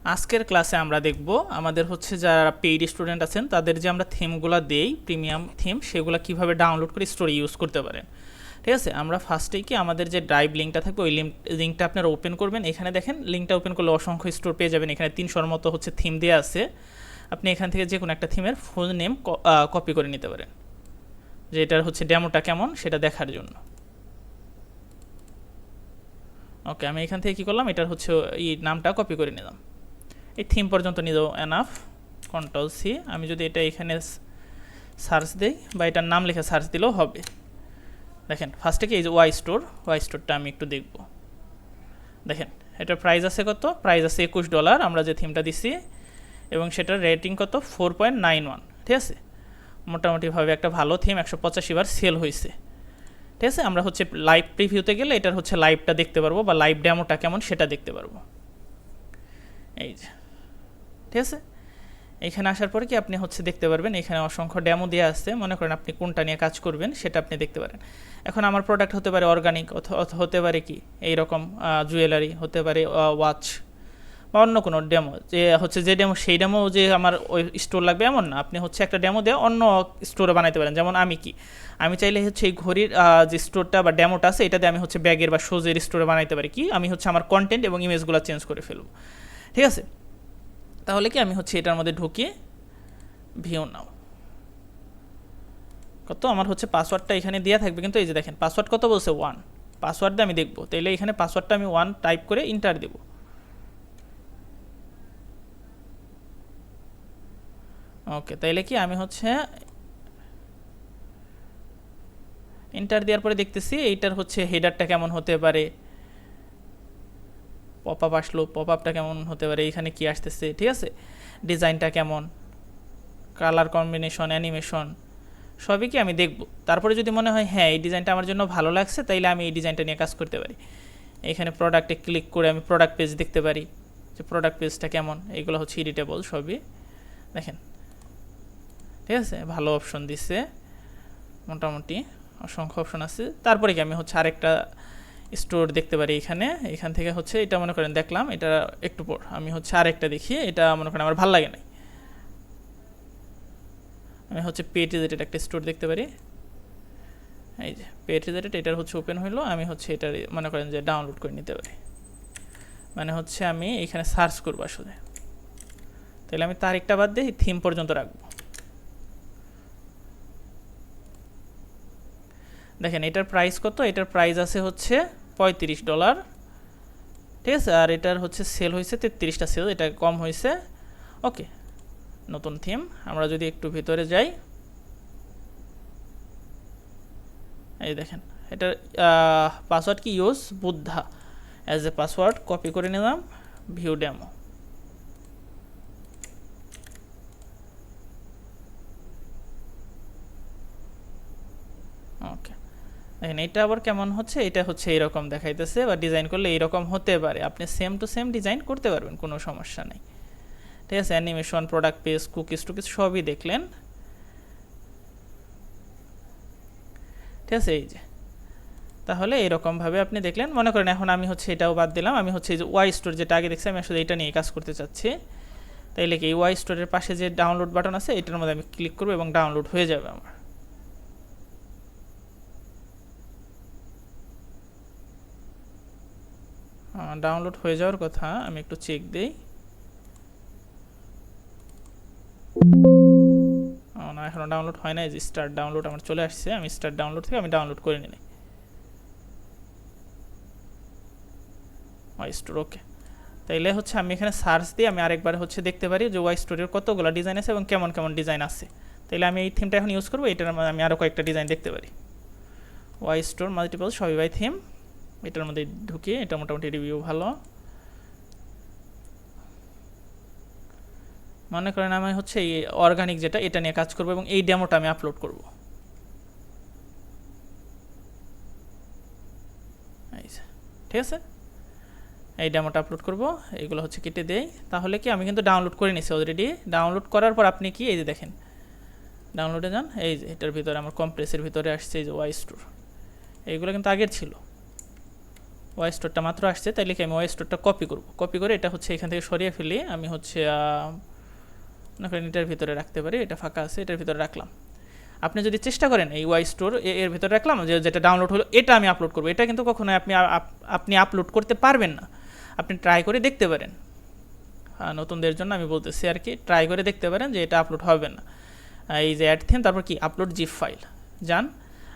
আজকের ক্লাসে আমরা দেখব আমাদের হচ্ছে যারা পেইড স্টুডেন্ট আছেন তাদের যে আমরা থিমগুলো দেই প্রিমিয়াম থিম সেগুলো কিভাবে ডাউনলোড করে স্টোরে ইউজ করতে পারেন। ঠিক আছে, আমরা ফার্স্টেই কি আমাদের যে ড্রাইভ লিঙ্কটা থাকবে ওই লিঙ্কটা আপনারা ওপেন করবেন। এখানে দেখেন লিঙ্কটা ওপেন করলে অসংখ্য স্টোর পেয়ে যাবেন। এখানে 300-র মতো হচ্ছে থিম দেওয়া আছে। আপনি এখান থেকে যে কোনো একটা থিমের ফুল নেম কপি করে নিতে পারেন, যে এটার হচ্ছে ডেমোটা কেমন সেটা দেখার জন্য। ওকে, আমি এখান থেকে কী করলাম, এটার হচ্ছে এই নামটা কপি করে নিলাম। এই থিম পর্যন্ত নিয়ে যাবো, এনাফ। Ctrl+C। আমি যদি এটা এখানে সার্চ দিই বা এটার নাম লিখে সার্চ দিলেও হবে। দেখেন ফার্স্টে কি এই যে ওয়াই স্টোরটা আমি একটু দেখব। দেখেন এটার প্রাইস আছে কত, প্রাইস আছে $21 আমরা যে থিমটা দিছি, এবং সেটার রেটিং কত 4.91। ঠিক আছে, মোটামুটিভাবে একটা ভালো থিম 185 বার সেল হয়েছে। ঠিক আছে, আমরা হচ্ছে লাইভ প্রিভিউতে গেলে এটার হচ্ছে লাইভটা দেখতে পারবো বা লাইভ ডেমোটা কেমন সেটা দেখতে পারবো। এই যে ঠিক আছে, এখানে আসার পরে কি আপনি হচ্ছে দেখতে পারবেন এখানে অসংখ্য ডেমো দেওয়া আছে। মনে করেন আপনি কোনটা নিয়ে কাজ করবেন সেটা আপনি দেখতে পারেন। এখন আমার প্রোডাক্ট হতে পারে অর্গানিক, হতে পারে কি এইরকম জুয়েলারি, হতে পারে ওয়াচ বা অন্য কোনো ডেমো, যে হচ্ছে যে ডেমো সেই ডেমো যে আমার ওই স্টোর লাগবে এমন না। আপনি হচ্ছে একটা ডেমো দিয়ে অন্য স্টোরে বানাইতে পারেন। যেমন আমি চাইলে হচ্ছে এই ঘড়ির যে স্টোরটা বা ডেমোটা আছে এটা দিয়ে আমি হচ্ছে ব্যাগের বা শোজের স্টোরে বানাইতে পারি। কি আমি হচ্ছে আমার কন্টেন্ট এবং ইমেজগুলো চেঞ্জ করে ফেলবো। ঠিক আছে, তাহলে কি আমি হচ্ছে এটার মধ্যে ঢুকিয়ে ভিউ নাও কত, আমার হচ্ছে পাসওয়ার্ডটা এখানে দেওয়া থাকবে, কিন্তু এই যে দেখেন পাসওয়ার্ড কত বলছে 1। পাসওয়ার্ড দিয়ে আমি দেখবো, তাইলে এখানে পাসওয়ার্ডটা আমি 1 টাইপ করে ইন্টার দেবো। ওকে, তাইলে কি আমি হচ্ছে ইন্টার দেওয়ার পরে দেখতেছি এইটার হচ্ছে হেডারটা কেমন হতে পারে, পপ আপ আসলো, পপ আপটা কেমন হতে পারে, এখানে কি আসতেছে, ঠিক আছে, ডিজাইনটা কেমন, কালার কম্বিনেশন, অ্যানিমেশন সবই কি আমি দেখব। তারপরে যদি মনে হয় হ্যাঁ এই ডিজাইনটা আমার জন্য ভালো লাগছে, তাইলে আমি এই ডিজাইনটা নিয়ে কাজ করতে পারি। এখানে প্রোডাক্টে ক্লিক করে আমি প্রোডাক্ট পেজ দেখতে পারি যে প্রোডাক্ট পেজটা কেমন। এইগুলো হচ্ছে এডিটেবল সবই, দেখেন ঠিক আছে, ভালো অপশন দিচ্ছে, মোটামুটি অসংখ্য অপশন আছে। তারপরে কি আমি হচ্ছে আরেকটা স্টোর দেখতে পারি এখান থেকে হচ্ছে এটা মনে করেন দেখলাম, এটা একটু পর আমি হচ্ছে আরেকটা দেখি, এটা মনে করেন আমার ভালো লাগে নাই, আমি হচ্ছে পেটিজেটেড একটা স্টোর দেখতে পারি। এই যে পেটিজেটেড, এটার হচ্ছে ওপেন হইলো, আমি হচ্ছে এটা মনে করেন যে ডাউনলোড করে নিতে পারি। মানে হচ্ছে আমি এখানে সার্চ করবো আসলে, তাহলে আমি তারিখটা বাদ দিয়ে থিম পর্যন্ত রাখবো। দেখেন এটার প্রাইস কত, এটার প্রাইস আছে হচ্ছে $35। ঠিক আছে, আর এটার হচ্ছে সেল হয়েছে 33টা সেল, এটা কম হয়েছে। ওকে, নতুন থিম। আমরা যদি একটু ভিতরে যাই, এই দেখেন এটার পাসওয়ার্ড কি use Buddha as a password, copy করে নিলাম, ভিউ ডেমো। ওকে, দেখেন এটা আবার কেমন হচ্ছে, এটা হচ্ছে এইরকম দেখাইতেছে, বা ডিজাইন করলে এইরকম হতে পারে। আপনি সেম টু সেম ডিজাইন করতে পারবেন, কোনো সমস্যা নেই। ঠিক আছে, অ্যানিমেশন, প্রোডাক্ট পেজ, কুকিজ টুকিজ সবই দেখলেন। ঠিক আছে, এই যে তাহলে এরকমভাবে আপনি দেখলেন। মনে করেন এখন আমি হচ্ছে এটাও বাদ দিলাম, আমি হচ্ছে এই যে ওয়াই স্টোর যেটা আগে দেখছি, আমি আসলে এটা নিয়ে কাজ করতে চাচ্ছি। তাইলে কি এই ওয়াই স্টোরের পাশে যে ডাউনলোড বাটন আছে এটার মধ্যে আমি ক্লিক করবো এবং ডাউনলোড হয়ে যাবে আমার। ডাউনলোড হয়ে যাওয়ার কথা, আমি একটু চেক দিই। না, এখনও ডাউনলোড হয় না। এই যে স্টার্ট ডাউনলোড আমার চলে আসছে, আমি স্টার্ট ডাউনলোড থেকে আমি ডাউনলোড করে নিই ওয়াই স্টোর। ওকে, তাইলে হচ্ছে আমি এখানে সার্চ দিয়ে আমি আরেকবার হচ্ছে দেখতে পারি যে ওয়াই স্টোরের কতগুলো ডিজাইন আছে এবং কেমন কেমন ডিজাইন আছে। তাইলে আমি এই থিমটা এখন ইউজ করবো, এটার মধ্যে আমি আরও কয়েকটা ডিজাইন দেখতে পারি। Y store multiple Shopify theme, এটার মধ্যে ঢুকিয়ে এটা মোটামুটি রিভিউ ভালো। মনে করেন আমি হচ্ছে এই অর্গানিক যেটা এটা নিয়ে কাজ করবো এবং এই ডেমোটা আমি আপলোড করব। ঠিক আছে, এই ডেমোটা আপলোড করব, এইগুলো হচ্ছে কেটে দেই। তাহলে কি আমি কিন্তু ডাউনলোড করে নিছি অলরেডি। ডাউনলোড করার পর আপনি কি এই যে দেখেন ডাউনলোডে যান, এই যে এটার ভিতরে আমার কমপ্লেসের ভিতরে আসছে এই যে ওয়াই স্টোর, এইগুলো কিন্তু আগের ছিল। ওয়াই স্টোরটা মাত্র আসছে, তাইলে কি আমি ওয়াই স্টোরটা কপি করব, কপি করে এটা হচ্ছে এখান থেকে সরিয়ে ফেলি। আমি হচ্ছে এটার ভিতরে রাখতে পারি, এটা ফাঁকা আছে, এটার ভিতরে রাখলাম। আপনি যদি চেষ্টা করেন এই ওয়াই স্টোর এর ভিতরে রাখলাম, যেটা ডাউনলোড হলো এটা আমি আপলোড করবো, এটা কিন্তু কখনোই আপনি আপলোড করতে পারবেন না। আপনি ট্রাই করে দেখতে পারেন, নতুনদের জন্য আমি বলতেছি আর কি, ট্রাই করে দেখতে পারেন যে এটা আপলোড হবে না। এই যে অ্যাড থিম, তারপর কি আপলোড জিপ ফাইল, যান।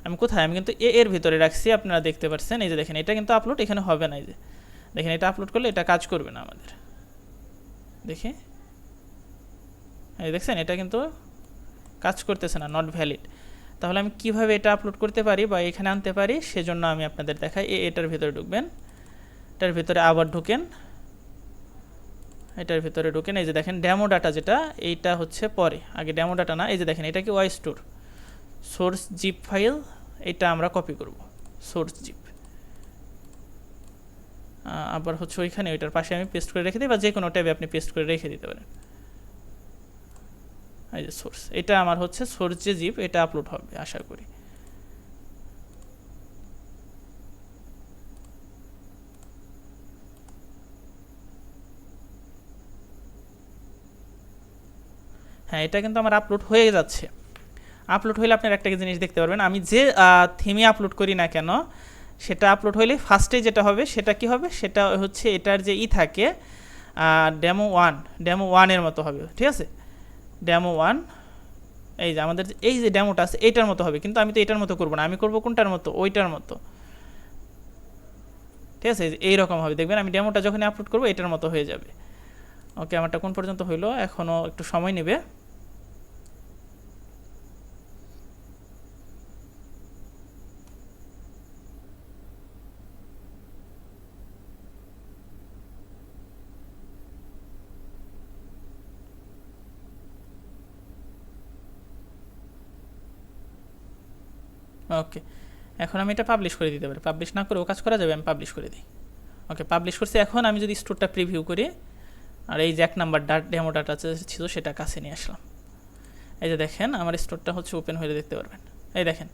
আমি কোথায়, আমি কিন্তু এর ভিতরে রাখছি, আপনারা দেখতে পাচ্ছেন। এই যে দেখেন এটা কিন্তু আপলোড এখানে হবে না। এই যে দেখেন এটা আপলোড করলে এটা কাজ করবে না আমাদের, দেখে এই দেখছেন এটা কিন্তু কাজ করতেছে না, নট ভ্যালিড। তাহলে আমি কিভাবে এটা আপলোড করতে পারি বা এখানে আনতে পারি, সেজন্য আমি আপনাদের দেখাই। এটার ভিতরে ঢুকবেন, এটার ভিতরে আবার ঢুকেন, এটার ভিতরে ঢুকেন। এই যে দেখেন ডেমো ডাটা যেটা, এইটা হচ্ছে পরে, আগে ডেমো ডাটা না। এই যে দেখেন এটা কি Y store source zip file, এটা আমরা কপি করব সোর্স জিপ। আবার হচ্ছে ওইখানে ওইটার পাশে আমি পেস্ট করে রেখে দিই, বা যে কোনো ট্যাবে আপনি পেস্ট করে রেখে দিতে পারেন। এই যে সোর্স, এটা আমার হচ্ছে সোর্স যে জিপ, এটা আপলোড হবে আশা করি। হ্যাঁ, এটা কিন্তু আমার আপলোড হয়ে যাচ্ছে। আপলোড হইলে আপনার একটা জিনিস দেখতে পারবেন, আমি যে থিমে আপলোড করি না কেন, সেটা আপলোড হইলে ফার্স্টে যেটা হবে সেটা কি হবে, সেটা হচ্ছে এটার যে থাকে ডেমো ওয়ানের মতো হবে, ঠিক আছে। ডেমো ওয়ান, এই যে আমাদের এই যে ডেমোটা আছে এইটার মতো হবে, কিন্তু আমি তো এটার মতো করবো না, আমি করবো কোনটার মতো, ওইটার মতো, ঠিক আছে। এইরকম হবে, দেখবেন আমি ডেমোটা যখন আপলোড করবো এটার মতো হয়ে যাবে। ওকে, আমারটা কোন পর্যন্ত হইলো, এখনও একটু সময় নেবে। ওকে, এখন আমি এটা পাবলিশ করে দিতে পারি, পাবলিশ না করেও কাজ করা যাবে, আমি পাবলিশ করে দিই। ওকে, পাবলিশ করছি। এখন আমি যদি স্টোরটা প্রিভিউ করি, আর এই যে 1 নাম্বার ডেমো ডাটা ছিল সেটা কাছে নিয়ে আসলাম। এই যে দেখেন আমার স্টোরটা হচ্ছে ওপেন হয়ে দেখতে পারবেন। এই দেখেন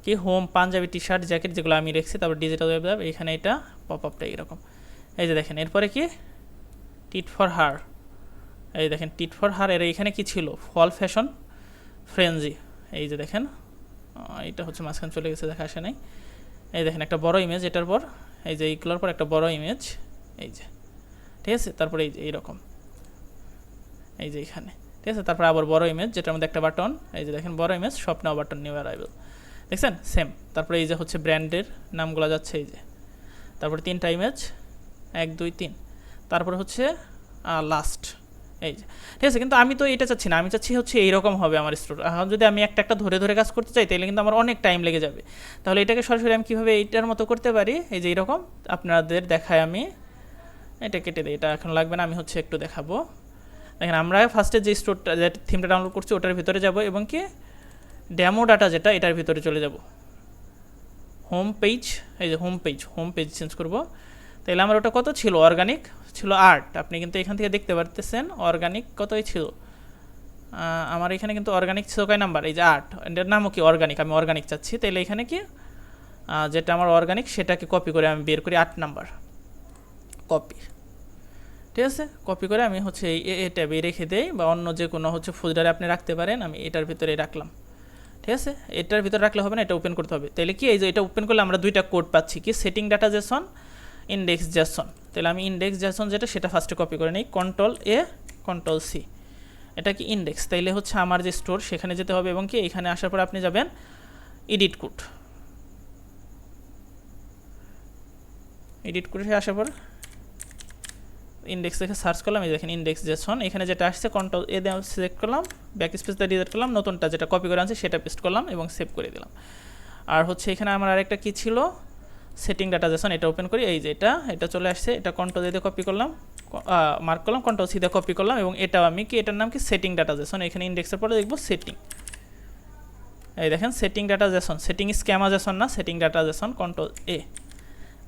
কি home, Punjabi, T shirt, jacket যেগুলো আমি রেখেছি, তারপর ডিজিটাল ওয়েব অ্যাপ, এখানে এটা পপ আপটা এরকম। এই যে দেখেন এরপরে কি টিট ফর হার, এই দেখেন টিট ফর হার, এর এখানে কি ছিল ফল ফ্যাশন ফ্রেঞ্জি। এই যে দেখেন এটা হচ্ছে মাঝখানে চলে গেছে, দেখা আসে নাই। এই দেখেন একটা বড় ইমেজ, এটার পর এই যে এইগুলোর পর একটা বড় ইমেজ, এই যে ঠিক আছে। তারপরে এই যে এইরকম, এই যে এখানে, ঠিক আছে। তারপর আবার বড় ইমেজ যেটার মধ্যে একটা বাটন, এই যে দেখেন বড় ইমেজ, শপ নাও বাটন, নিউ অ্যারাইভেল, দেখছেন সেম। তারপরে এই যে হচ্ছে ব্র্যান্ডের নামগুলো যাচ্ছে, এই যে তারপরে 3টা ইমেজ, 1 2 3, তারপরে হচ্ছে লাস্ট, এই যে ঠিক আছে। কিন্তু আমি তো এটা চাচ্ছি না, আমি চাচ্ছি হচ্ছে এইরকম হবে আমার স্টোর। এখন যদি আমি একটা একটা ধরে ধরে কাজ করতে চাই, তাহলে কিন্তু আমার অনেক টাইম লেগে যাবে। তাহলে এটাকে সরাসরি আমি কীভাবে এইটার মতো করতে পারি, এই যে এইরকম আপনাদের দেখায়। আমি এটা কেটে দিই, এটা এখন লাগবে না, আমি হচ্ছে একটু দেখাবো। দেখেন আমরা ফার্স্টে যে স্টোরটা, যে থিমটা ডাউনলোড করছি ওটার ভিতরে যাব, এবং কি ডেমো ডাটা যেটা এটার ভিতরে চলে যাব। হোম পেজ, এই যে হোম পেজ চেঞ্জ করব। তাহলে আমার ওটা কত ছিল, অর্গানিক ছিল 8, আপনি কিন্তু এখান থেকে দেখতে পারতেছেন অর্গানিক কতই ছিল। আমার এখানে কিন্তু অর্গানিক ছিল কয় নাম্বার, এই যে 8, এটার নামও কি অর্গানিক, আমি অর্গানিক চাচ্ছি। তাহলে এখানে কি যেটা আমার অর্গানিক সেটাকে কপি করে আমি বের করি 8 নাম্বার কপি, ঠিক আছে। কপি করে আমি হচ্ছে এই ট্যাবে রেখে দেই, বা অন্য যে কোনো হচ্ছে ফোল্ডারে আপনি রাখতে পারেন। আমি এটার ভিতরে রাখলাম, ঠিক আছে। এটার ভিতরে রাখলে হবে না, এটা ওপেন করতে হবে। তাহলে কি এই যে এটা ওপেন করলে আমরা 2টা কোড পাচ্ছি, কি setting data Jason, index Jason. তাহলে আমি ইন্ডেক্স জেসন যেটা সেটা ফার্স্টে কপি করে নিই, Ctrl+A Ctrl+C, এটা কি ইন্ডেক্স। তাইলে হচ্ছে আমার যে স্টোর সেখানে যেতে হবে, এবং কি এখানে আসার পর আপনি যাবেন এডিট কোড, এডিট করে আসার পর ইন্ডেক্স থেকে সার্চ করলাম, এই দেখেন ইন্ডেক্স জেসন, এখানে যেটা আসছে Ctrl+A দিয়ে সিলেক্ট করলাম, ব্যাক স্পেস দিয়ে ডিলিট করলাম, নতুনটা যেটা কপি করে আনছি সেটা পেস্ট করলাম এবং সেভ করে দিলাম। আর হচ্ছে এখানে আমার আরেকটা কি ছিল, সেটিং ডাটা জেসন, এটা ওপেন করি, এই যে এটা চলে আসছে, এটা Ctrl+A দিয়ে কপি করলাম, মার্ক করলাম, Ctrl+C দিয়ে কপি করলাম, এবং এটাও আমি কি এটার নাম কি সেটিং ডাটা জেসন। এখানে ইন্ডেক্সের পরে দেখবো সেটিং, এই দেখেন setting data JSON, setting schema JSON না, setting data JSON, Ctrl+A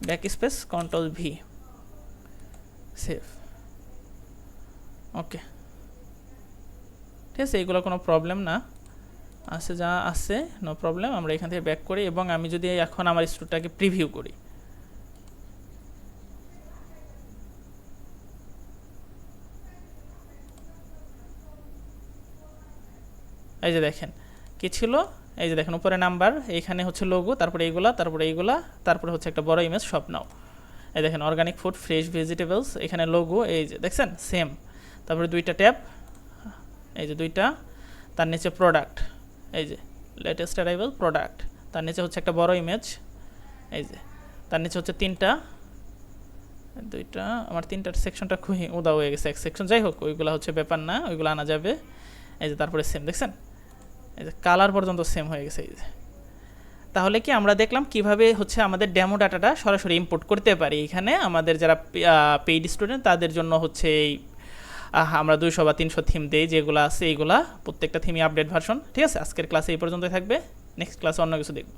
backspace Ctrl+V save. Okay, ঠিক আছে, এইগুলো কোনো প্রবলেম না, আছে যা আছে নো প্রবলেম। আমরা এখান থেকে ব্যাক করি, এবং আমি যদি এখন আমার স্টোরটাকে প্রিভিউ করি, এই যে দেখেন কি ছিল, এই যে দেখেন উপরে নাম্বার, এইখানে হচ্ছে লোগো, তারপরে এইগুলা, তারপরে এইগুলা, তারপরে হচ্ছে একটা বড় ইমেজ সব নাও। এই দেখেন অর্গানিক ফুড, ফ্রেশ ভেজিটেবলস, এখানে লোগো, এই যে দেখছেন সেম। তারপরে দুইটা ট্যাব, এই যে দুইটা, তার নিচে প্রোডাক্ট, এই যে লেটেস্ট অ্যারাইভাল প্রোডাক্ট, তার নিচে হচ্ছে একটা বড় ইমেজ, এই যে তার নিচে হচ্ছে তিনটা, দুইটা, আমার তিনটার সেকশনটা খুবই উদা হয়ে গেছে এক সেকশন, যাই হোক ওইগুলো হচ্ছে ব্যাপার না, ওইগুলো আনা যাবে। এই যে তারপরে সেম দেখছেন, এই যে কালার পর্যন্ত সেম হয়ে গেছে। এই যে তাহলে কি আমরা দেখলাম কিভাবে হচ্ছে আমাদের ডেমো ডাটাটা সরাসরি ইম্পোর্ট করতে পারি এখানে আমাদের যারা পেইড স্টুডেন্ট তাদের জন্য হচ্ছে এই আমরা 200 বা 300 থিম দেই যেগুলো আছে, এইগুলা প্রত্যেকটা থিমই আপডেট ভার্সন। ঠিক আছে, আজকের ক্লাসে এই পর্যন্তই থাকবে, নেক্সট ক্লাসে অন্য কিছু দেখব।